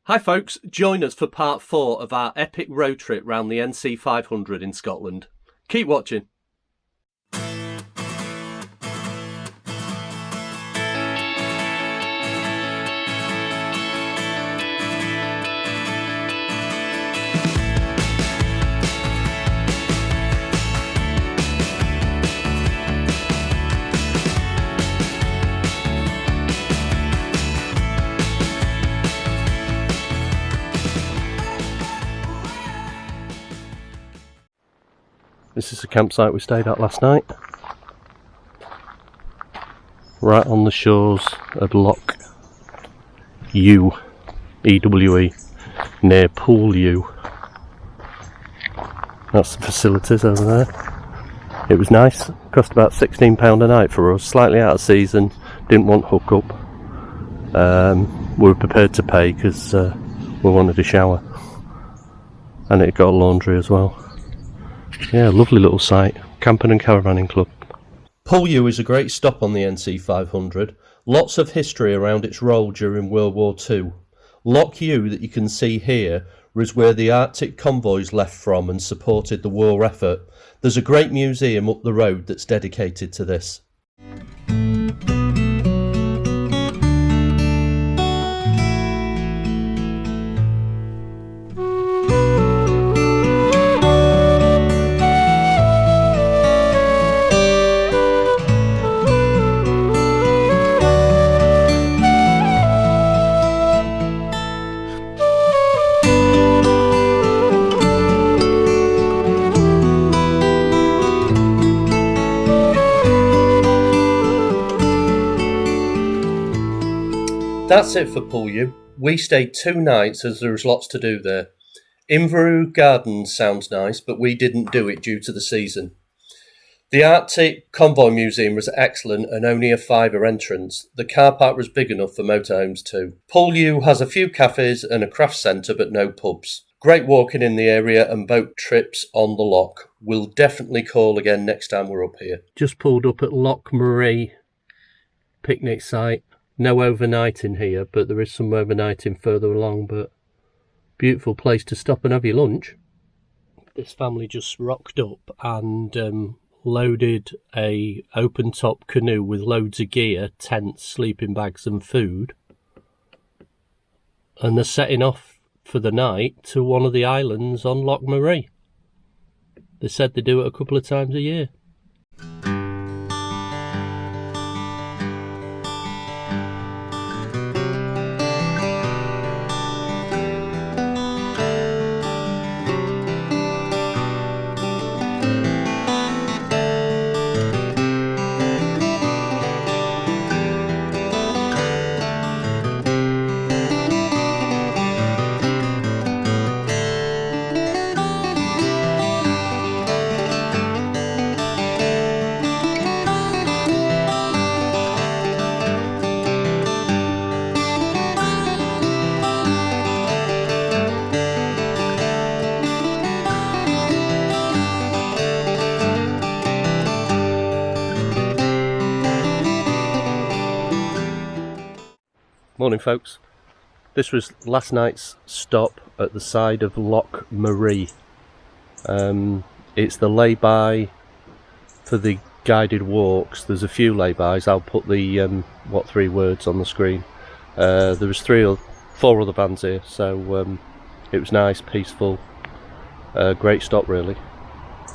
Hi folks, join us for part 4 of our epic road trip round the NC500 in Scotland. Keep watching. This is the campsite we stayed at last night, right on the shores of Loch Ewe, E-W-E, near Poolewe. That's the facilities over there. It was nice, cost about £16 a night for us, slightly out of season, didn't want hook up. We were prepared to pay because we wanted a shower, and it got a laundry as well. Yeah, lovely little site. Camping and caravanning club. Poolewe is a great stop on the NC500. Lots of history around its role during World War II. Loch Ewe that you can see here was where the Arctic convoys left from and supported the war effort. There's a great museum up the road that's dedicated to this. That's it for Poolewe. We stayed 2 nights as there was lots to do there. Inverurie Gardens sounds nice, but we didn't do it due to the season. The Arctic Convoy Museum was excellent and only a £5 entrance. The car park was big enough for motorhomes too. Poolewe has a few cafes and a craft centre but no pubs. Great walking in the area and boat trips on the loch. We'll definitely call again next time we're up here. Just pulled up at Loch Maree picnic site. No overnighting here, but there is some overnighting further along, but beautiful place to stop and have your lunch. This family just rocked up and loaded a open top canoe with loads of gear, tents, sleeping bags and food. And they're setting off for the night to one of the islands on Loch Maree. They said they do it a couple of times a year. Morning folks, this was last night's stop at the side of Loch Maree. It's the lay-by for the guided walks. There's a few lay-bys. I'll put the 3 words on the screen. There was 3 or 4 other vans here, so it was nice, peaceful, great stop really.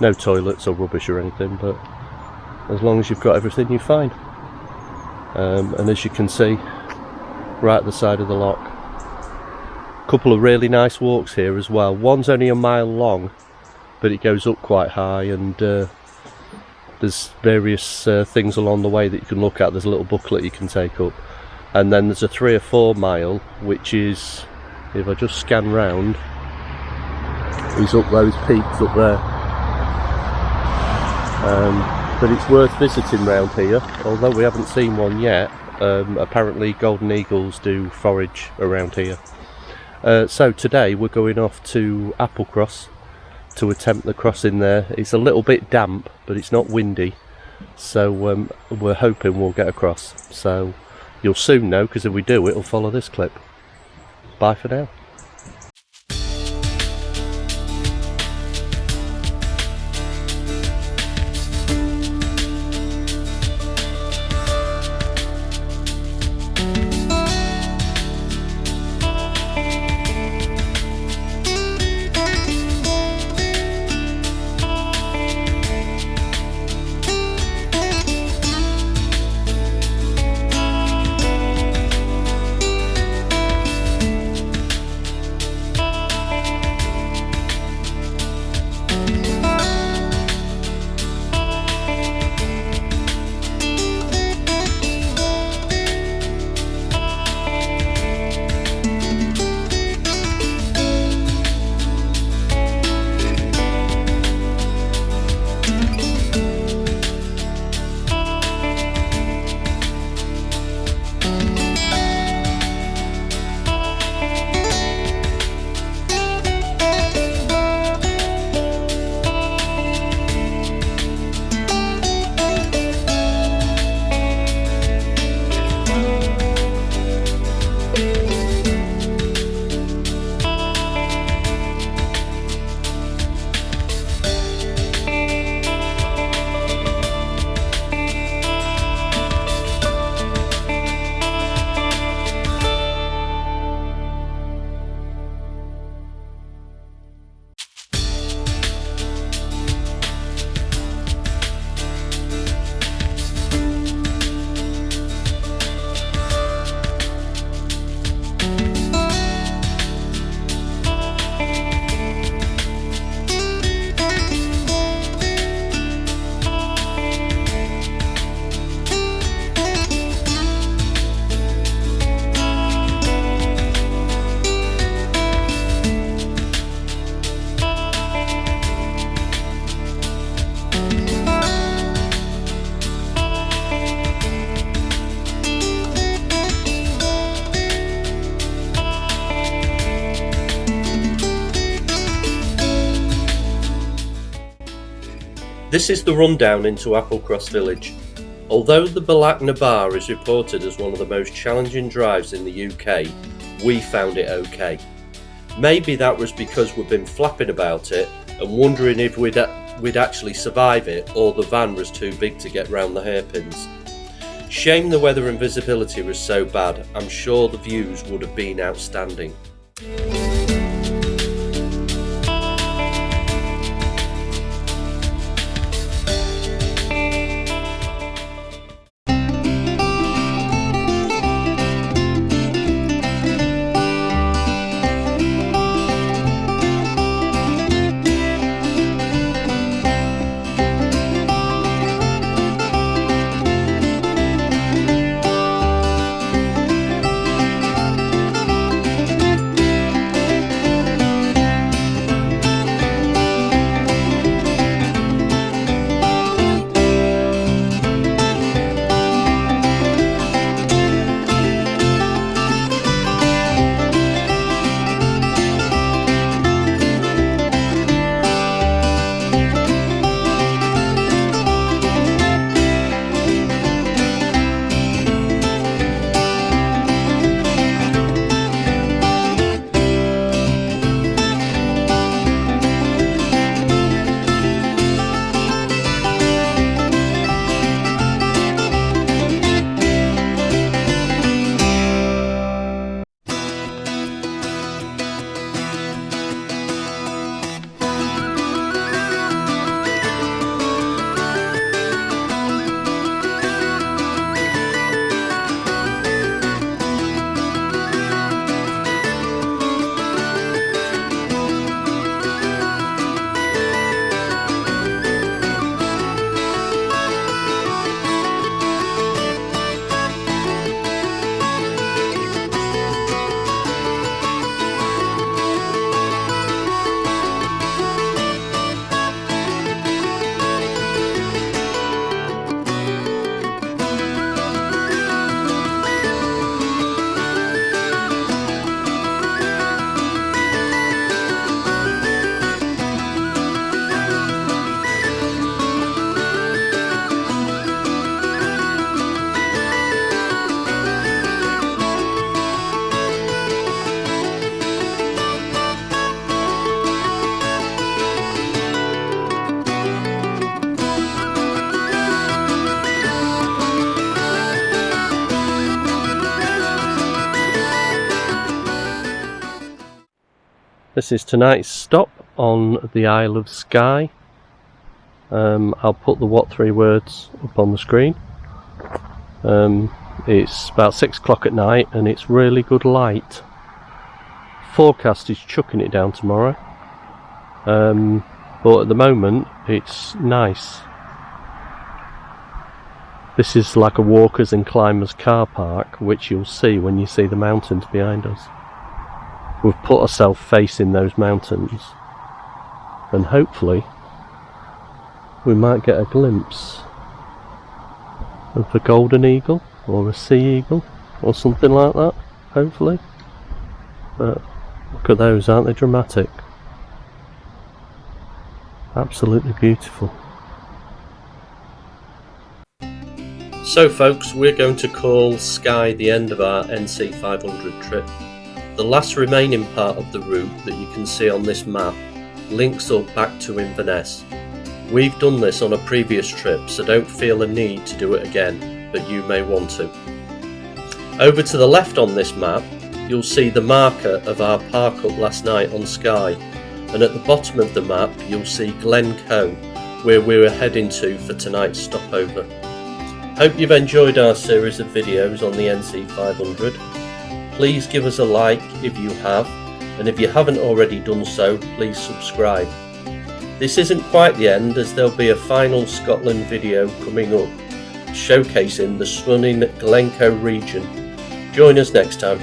No toilets or rubbish or anything, but as long as you've got everything you're fine. And as you can see, right at the side of the loch. Couple of really nice walks here as well. One's only a mile long, but it goes up quite high, and there's various things along the way that you can look at. There's a little booklet you can take up, and then there's a 3 or 4 mile, which is, if I just scan round, is up those peaks up there. But it's worth visiting round here, although we haven't seen one yet. Apparently golden eagles do forage around here. So today we're going off to Applecross to attempt the crossing there. It's a little bit damp, but it's not windy, so we're hoping we'll get across. So you'll soon know, because if we do, it'll follow this clip. Bye for now. This is the rundown into Applecross village. Although the Bealach Bar is reported as one of the most challenging drives in the UK, we found it okay. Maybe that was because we've been flapping about it and wondering if we'd actually survive it, or the van was too big to get round the hairpins. Shame the weather and visibility was so bad. I'm sure the views would have been outstanding. This is tonight's stop on the Isle of Skye. I'll put the what 3 words up on the screen. It's about 6 o'clock at night and it's really good light. Forecast is chucking it down tomorrow, but at the moment it's nice. This is like a walkers and climbers car park, which you'll see when you see the mountains behind us. We've put ourselves facing those mountains, and hopefully we might get a glimpse of a golden eagle or a sea eagle or something like that, hopefully. But look at those, aren't they dramatic? Absolutely beautiful. So folks, we're going to call Skye the end of our NC500 trip. The last remaining part of the route that you can see on this map links up back to Inverness. We've done this on a previous trip, so don't feel a need to do it again, but you may want to. Over to the left on this map, you'll see the marker of our park up last night on Skye, and at the bottom of the map you'll see Glencoe, where we were heading to for tonight's stopover. Hope you've enjoyed our series of videos on the NC500. Please give us a like if you have, and if you haven't already done so, please subscribe. This isn't quite the end, as there'll be a final Scotland video coming up, showcasing the stunning Glencoe region. Join us next time.